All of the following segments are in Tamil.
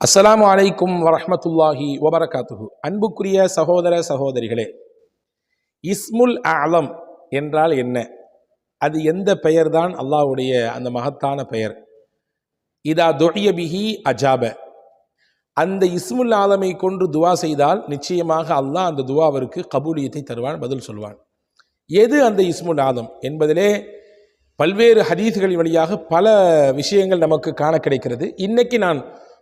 அஸ்ஸலாமு அலைக்கும் வரஹ்மத்துல்லாஹி வபரகாத்துஹு. அன்புக்குரிய சகோதர சகோதரிகளே, இஸ்முல் அலம் என்றால் என்ன? அது எந்த பெயர் தான் அல்லாஹ்வுடைய அந்த மகத்தான பெயர்? இதா துஇய பிஹி அஜாப. அந்த இஸ்முல் ஆலமை கொண்டு துவா செய்தால் நிச்சயமாக அல்லாஹ் அந்த துவாவிற்கு கபூலியத்தை தருவான், பதில் சொல்வான். எது அந்த இஸ்முல் ஆலம் என்பதிலே பல்வேறு ஹதீஸ்களின் வழியாக பல விஷயங்கள் நமக்கு காண கிடைக்கிறது. இன்னைக்கு நான்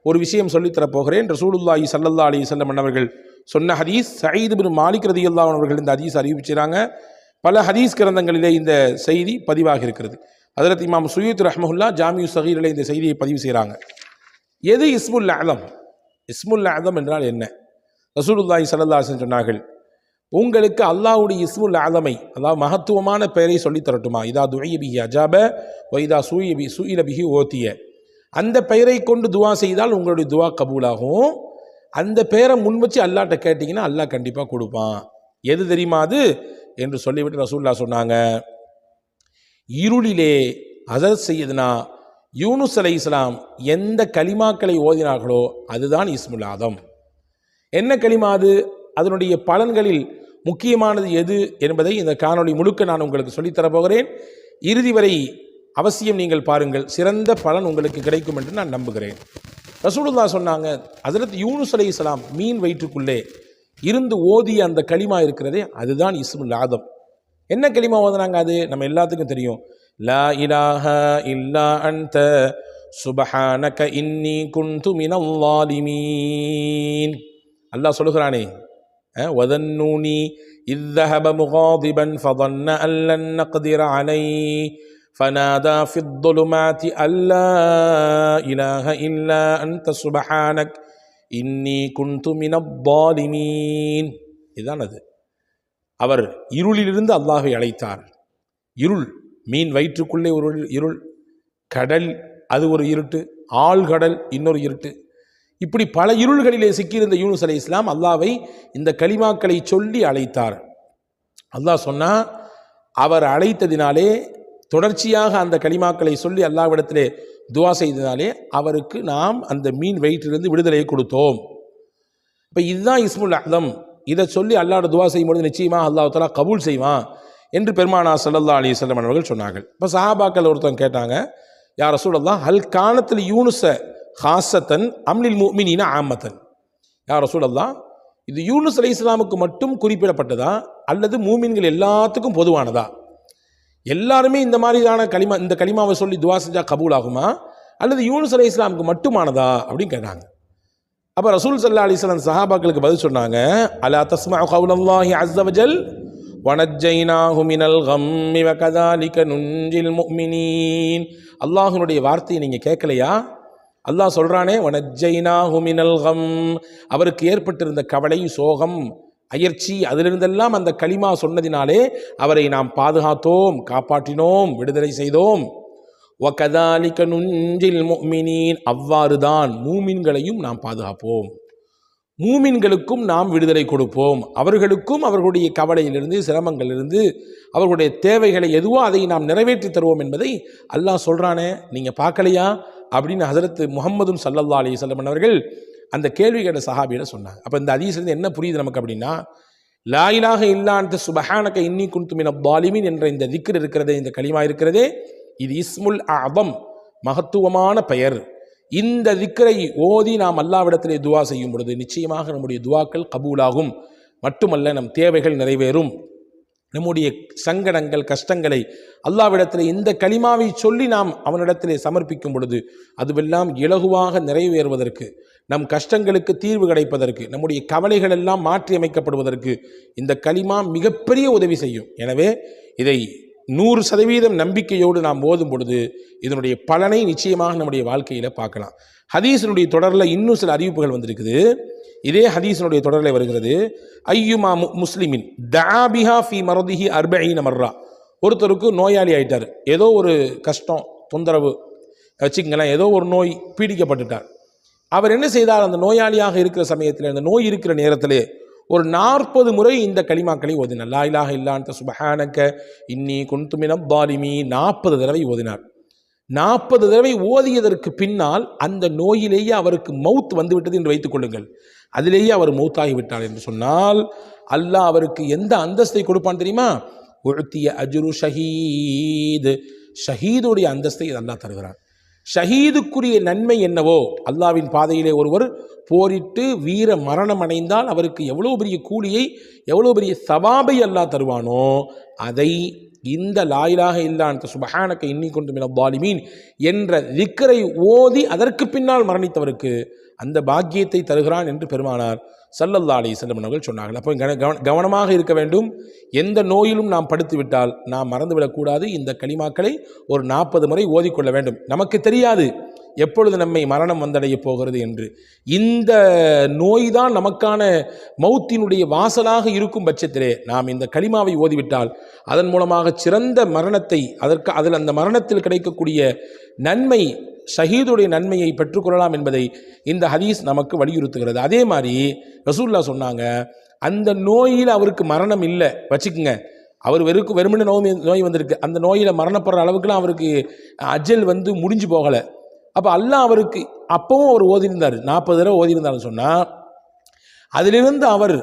ஒரு விஷயம் சொல்லித்தரப்போகிறேன். ரசூலுல்லாஹி ஸல்லல்லாஹு அலைஹி வஸல்லம் அவர்கள் சொன்ன ஹதீஸ். சயீத் இப்னு மாலிக் ரலியல்லாஹு அன்ஹு அவர்கள் இந்த ஹதீஸ் அறிவிச்சிறாங்க. பல ஹதீஸ் கிரந்தங்களிலே இந்த செய்தி பதிவாக இருக்கிறது. ஹஜ்ரத் இமாம் சுயூத் ரஹ்மஹுல்லா ஜாமிஉ ஸகீரிலே இந்த செய்தியை பதிவு செய்கிறாங்க. எது இஸ்முல் அலம்? இஸ்முல் அலம் என்றால் என்ன? ரசூலுல்லாஹி ஸல்லல்லாஹு அலைஹி வஸல்லம் சொன்னார்கள், உங்களுக்கு அல்லாஹ்வுடைய இஸ்முல் அலமை, அதாவது மகத்துவமான பெயரை சொல்லித் தரட்டுமா? இதா துஇய பிஹி அஜாப வ இதா சுஇல பிஹி ஓதிய. அந்த பெயரை கொண்டு துவா செய்தால் உங்களுடைய துவா கபூலாகும். அந்த பெயரை முன் வச்சு அல்லாஹ்ட்ட கேட்டிங்கன்னா அல்லாஹ் கண்டிப்பாக கொடுப்பான். எது தெரியுமா அது என்று சொல்லிவிட்டு ரசூலுல்லாஹ் சொன்னாங்க, இருளிலே ஹஸரத் சையதுனா யூனுஸ் அலைஹிஸ்ஸலாம் எந்த கலிமாக்களை ஓதினார்களோ அதுதான் இஸ்முல் ஆதம். என்ன கலிமா அது? அதனுடைய பலன்களில் முக்கியமானது எது என்பதை இந்த காணொளி முழுக்க நான் உங்களுக்கு சொல்லித்தரப் போகிறேன். இறுதி வரை அவசியம் நீங்கள் பாருங்கள், சிறந்த பலன் உங்களுக்கு கிடைக்கும் என்று நான் நம்புகிறேன். ரசூலுல்லாஹ் சொன்னாங்க, ஹஸரத் யூனுஸ் அலைஹிஸ்ஸலாம் மீன் வயிற்றுக்குள்ளே இருந்து ஓதிய அந்த கலிமா இருக்கிறதே அதுதான் இஸ்முல் ஆதம். என்ன கலிமா ஓதுனாங்க? அது நம்ம எல்லாத்துக்கும் தெரியும். லா இலாஹா இல்லா அன்த சுப்ஹானக இன்னி குன்து மினல் ஸாலிமீன். அல்லாஹ் சொல்லுகிறானே, வதன்னூனி இத் ذهب مغاضبا فظن أن لن نقدر عليه فنادى في الظلمات أن لا إله إلا أنت سبحانك إني كنت من الظالمين. இதுதான் அது. அவர் இருளிலிருந்து அல்லாஹ்வை அழைத்தார். இருள், மீன் வயிற்றுக்குள்ளே ஒரு இருள், கடல் அது ஒரு இருட்டு, ஆழ்கடல் இன்னொரு இருட்டு, இப்படி பல இருள்களிலே சிக்கியிருந்த யூனுஸ் அலைஹிஸ்ஸலாம் அல்லாஹ்வை இந்த கலிமாக்களை சொல்லி அழைத்தார். அல்லாஹ் சொன்னா, அவர் அழைத்ததினாலே, தொடர்ச்சியாக அந்த கலிமாக்களை சொல்லி அல்லாஹ்விடத்திலே துவா செய்ததினாலே அவருக்கு நாம் அந்த மீன் வயிற்றிலிருந்து விடுதலையை கொடுத்தோம். இப்போ இதுதான் இஸ்முல் அலம். இதை சொல்லி அல்லாஹ்வோட துவா செய்யும்போது நிச்சயமாக அல்லாஹ் தஆலா கபூல் செய்வான் என்று பெருமானார் ஸல்லல்லாஹு அலைஹி வஸல்லம் அவர்கள் சொன்னார்கள். இப்போ சஹாபாக்கள் ஒருத்தவங்க கேட்டாங்க, யா ரசூலல்லாஹ் ஹல் கானத்தில் யூனுஸ ஹாசத்தன் அம்லில் முஃமினீன ஆமத்தன். யா ரசூலல்லாஹ், இது யூனுஸ் அலைஹிஸ்ஸலாமுக்கு மட்டும் குறிப்பிடப்பட்டதா அல்லது மூமின்கள் எல்லாத்துக்கும் பொதுவானதா? எல்லாருமே இந்த மாதிரியான கலிமா, இந்த கலிமாவை சொல்லி துவா செஞ்சா கபூல் ஆகுமா அல்லது யூனுஸ் அலைஹிஸ்ஸலாமுக்கு மட்டுமானதா அப்படின்னு கேட்டாங்க. அப்போ ரசூல் ஸல்லல்லாஹு அலைஹி வஸல்லம் சஹாபாக்களுக்கு பதில் சொன்னாங்க, அலா தஸ்மஉ கௌலல்லாஹி அஸ்ஸ வஜல் வனஜ்ஜைனாஹு மினல் கம்மி வகதாலிக நுன்ஜில் முஃமினீன். அல்லாஹ்வுடைய வார்த்தையை நீங்கள் கேட்கலையா? அல்லாஹ் சொல்றானே, வனஜ்ஜைனாஹு மினல் கம், அவருக்கு ஏற்பட்டிருந்த கவலை, சோகம், அயர்ச்சி, அதிலிருந்தெல்லாம் அந்த கலிமா சொன்னதினாலே அவரை நாம் பாதுகாத்தோம், காப்பாற்றினோம், விடுதலை செய்தோம். வகதாலிக நுன்ஜில் முஃமினீன், அவ்வாறுதான் மூமின்களையும் நாம் பாதுகாப்போம், மூமின்களுக்கும் நாம் விடுதலை கொடுப்போம், அவர்களுக்கும் அவர்களுடைய கவலையிலிருந்து, சிரமங்களிலிருந்து, அவர்களுடைய தேவைகளை எதுவோ அதை நாம் நிறைவேற்றி தருவோம் என்பதை அல்லாஹ் சொல்றானே, நீங்க பார்க்கலையா அப்படின்னு ஹஸரத் முஹம்மதும் ஸல்லல்லாஹு அலைஹி வஸல்லம் அவர்கள் அந்த கேள்வி கேட்ட சஹாபியிடம் சொன்னாங்க. அப்போ இந்த ஹதீஸ்லேருந்து என்ன புரியுது நமக்கு அப்படின்னா, லா இலாஹ இல்லா அன்த சுப்ஹானக இன்னி குன்து மினல் ஸாலிமீன் என்ற இந்த திக்ர் இருக்கிறதே, இந்த கலிமா இருக்கிறதே, இது இஸ்முல் அஅதம், மகத்துவமான பெயர். இந்த திக்ரை ஓதி நாம் அல்லாஹ்விடத்திலே துவா செய்யும் பொழுது நிச்சயமாக நம்முடைய துவாக்கள் கபூலாகும். மட்டுமல்ல, நம் தேவைகள் நிறைவேறும். நம்முடைய சங்கடங்கள், கஷ்டங்களை அல்லாஹ்விடத்திலே இந்த கலிமாவை சொல்லி நாம் அவனிடத்திலே சமர்ப்பிக்கும் பொழுது அதுவெல்லாம் இலகுவாக நிறைவேறுவதற்கு, நம் கஷ்டங்களுக்கு தீர்வு கிடைப்பதற்கு, நம்முடைய கவலைகள் எல்லாம் மாற்றி அமைக்கப்படுவதற்கு இந்த கலிமா மிகப்பெரிய உதவி செய்யும். எனவே இதை 100% நம்பிக்கையோடு நாம் ஓதும் பொழுது இதனுடைய பலனை நிச்சயமாக நம்முடைய வாழ்க்கையில் பார்க்கலாம். ஹதீஸினுடைய தொடரில் இன்னும் சில அறிவிப்புகள் வந்திருக்குது. இதே ஹதீஸினுடைய தொடரில் வருகிறது, ஐயுமா முஸ்லிமின் தஆபிஹா ஃபி மரதிஹி 40 மர்ரா. ஒருத்தருக்கு நோயாளி ஆயிட்டார், ஏதோ ஒரு கஷ்டம், தொந்தரவு வச்சுங்களேன், ஏதோ ஒரு நோய் பீடிக்கப்பட்டுட்டார். அவர் என்ன செய்தார்? அந்த நோயாளியாக இருக்கிற சமயத்தில், அந்த நோய் இருக்கிற நேரத்திலே ஒரு 40 முறை இந்த கலிமாக்களை ஓதினார். லா இலாஹ இல்லா அன்த சுப்ஹானக இன்னி குன்து மினல் ஸாலிமீன் 40 தடவை ஓதினார். 40 தடவை ஓதியதற்கு பின்னால் அந்த நோயிலேயே அவருக்கு மவுத் வந்துவிட்டது என்று வைத்துக் கொள்ளுங்கள். அதிலேயே அவர் மௌத்தாகிவிட்டார் என்று சொன்னால் அல்லாஹ் அவருக்கு எந்த அந்தஸ்தை கொடுப்பான் தெரியுமா? உழ்த்திய அஜ்ரு ஷஹீத், ஷஹீதுடைய அந்தஸ்தை அல்லாஹ் தருகிறான். ஷஹீதுக்குரிய நன்மை என்னவோ, அல்லாவின் பாதையிலே ஒருவர் போரிட்டு வீர மரணம் அடைந்தால் அவருக்கு எவ்வளோ பெரிய கூலியை, எவ்வளோ பெரிய சவாபை அல்லாஹ் தருவானோ, அதை இந்த லா இலாஹ இல்லா அன்த சுப்ஹானக இன்னி குன்து மினல் ஸாலிமீன் என்ற திக்ரை ஓதி அதற்கு பின்னால் மரணித்தவருக்கு அந்த பாக்கியத்தை தருகிறான் என்று பெருமானார் ஸல்லல்லாஹு அலைஹி வஸல்லம் அவர்கள் சொன்னார்கள். அப்போ கவனமாக இருக்க வேண்டும். எந்த நோயிலும் நாம் படுத்துவிட்டால் நாம் மறந்துவிடக்கூடாது. இந்த கலிமாக்களை ஒரு 40 முறை ஓதிக்கொள்ள வேண்டும். நமக்கு தெரியாது எப்பொழுது நம்மை மரணம் வந்தடைய போகிறது என்று. இந்த நோய் தான் நமக்கான மௌத்தினுடைய வாசலாக இருக்கும் பட்சத்திலே நாம் இந்த கலிமாவை ஓதிவிட்டால் அதன் மூலமாக சிறந்த மரணத்தை, அதில் அந்த மரணத்தில் கிடைக்கக்கூடிய நன்மை, ஷஹீதுடைய நன்மையை பெற்றுக்கொள்ளலாம் என்பதை இந்த ஹதீஸ் நமக்கு வலியுறுத்துகிறது. அதே மாதிரி ரசூலுல்லாஹ் சொன்னாங்க, அந்த நோயில் அவருக்கு மரணம் இல்லை வச்சுக்குங்க, அவர் வெறுமனே நோய் வந்திருக்கு, அந்த நோயில் மரணப்படுற அளவுக்குலாம் அவருக்கு அஜல் முடிஞ்சு போகலை. அப்போ அல்லாஹ் அவருக்கு அப்பவும் அவர் ஓதியிருந்தார், 40 தடவை ஓதியிருந்தாருன்னு சொன்னால் அதிலிருந்து அவர்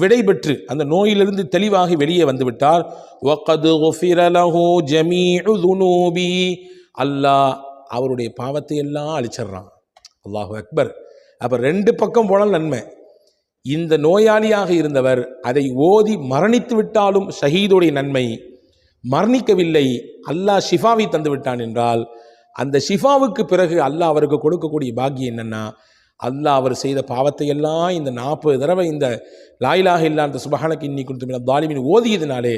விடை பெற்று அந்த நோயிலிருந்து தெளிவாகி வெளியே வந்துவிட்டார். அல்லாஹ் அவருடைய பாவத்தை எல்லாம் அழிச்சிட்றான். அல்லாஹு அக்பர். அப்போ 2 பக்கம் போனால் நன்மை. இந்த நோயாளியாக இருந்தவர் அதை ஓதி மரணித்து விட்டாலும் ஷஹீதுடைய நன்மை, மரணிக்கவில்லை அல்லாஹ் ஷிஃபாவை தந்து விட்டான் என்றால் அந்த ஷிஃபாவுக்கு பிறகு அல்லாஹ் அவருக்கு கொடுக்கக்கூடிய பாக்கியம் என்னென்னா, அல்லாஹ் அவர் செய்த பாவத்தை எல்லாம் இந்த 40 தடவை இந்த லா இலாஹ இல்லா அன்த சுப்ஹானக இன்னி குன்து மினல் ஸாலிமீன் ஓதியதினாலே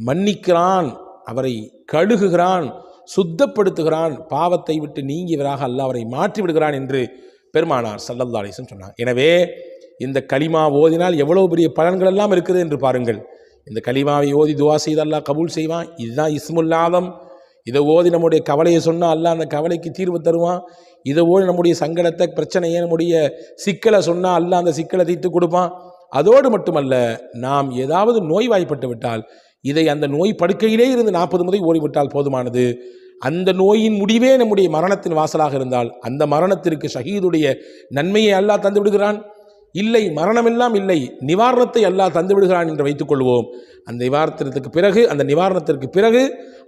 மன்னிக்கிறான், அவரை கழுகுகிறான், சுத்தப்படுத்துகிறான், பாவத்தை விட்டு நீங்கியவராக அல்லாஹ் அவரை மாற்றி விடுகிறான் என்று பெருமானார் ஸல்லல்லாஹு அலைஹி வஸல்லம் சொன்னார். எனவே இந்த கலிமா ஓதினால் எவ்வளவு பெரிய பலன்கள் எல்லாம் இருக்குது என்று பாருங்கள். இந்த கலிமாவை ஓதி துவா செய்து அல்லாஹ் கபூல் செய்வான். இதுதான் இஸ்முல் ஆதம். இதை ஓதி நம்முடைய கவலையை சொன்னால் அல்லாஹ் அந்த கவலைக்கு தீர்வு தருவான். இதை ஓடி நம்முடைய சங்கடத்தை, பிரச்சனையை, நம்முடைய சிக்கலை சொன்னால் அல்லாஹ் அந்த சிக்கலை தீர்த்து கொடுப்பான். அதோடு மட்டுமல்ல, நாம் ஏதாவது நோய்வாய்ப்பட்டு விட்டால் இதை அந்த நோய் படுக்கையிலே இருந்து 40 முறை ஓடிவிட்டால் போதுமானது. அந்த நோயின் முடிவே நம்முடைய மரணத்தின் வாசலாக இருந்தால் அந்த மரணத்திற்கு ஷஹீதுடைய நன்மையை அல்லாஹ் தந்து விடுகிறான். இல்லை, மரணமெல்லாம் இல்லை, நிவாரணத்தை அல்லாஹ் தந்து விடுகிறான் என்று வைத்துக் கொள்வோம். அந்த நிவாரணத்திற்கு பிறகு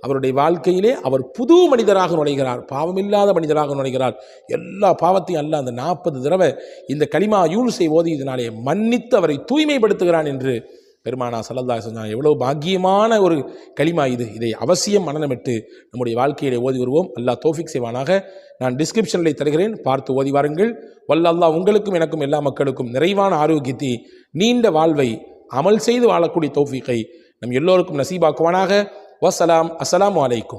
அவருடைய வாழ்க்கையிலே அவர் புது மனிதராக நுழைகிறார், பாவமில்லாத மனிதராக நுழைகிறார். எல்லா பாவத்தையும் அல்லாஹ் அந்த 40 தடவை இந்த கலிமா யூனுஸை ஓதியதினாலே மன்னித்து அவரை தூய்மைப்படுத்துகிறான் என்று பெருமானா ஸல்லல்லாஹு அலைஹி வஸல்லம். எவ்வளவு பாக்கியமான ஒரு கலிமா இது. இதை அவசியம் மனனமிட்டு நம்முடைய வாழ்க்கையிலே ஓதி வருவோம். அல்லாஹ் தௌஃபீக் செய்வானாக. நான் டிஸ்கிரிப்ஷனில் தருகிறேன், பார்த்து ஓதி வாருங்கள். வல்ல அல்லாஹ் உங்களுக்கும் எனக்கும் எல்லா மக்களுக்கும் நிறைவான ஆரோக்கியத்தை, நீண்ட வாழ்வை, அமல் செய்து வாழக்கூடிய தௌஃபீக்கை நம் எல்லோருக்கும் நசீபாக்குவானாக. வஸ்ஸலாம். அஸ்ஸலாமு அலைக்கும்.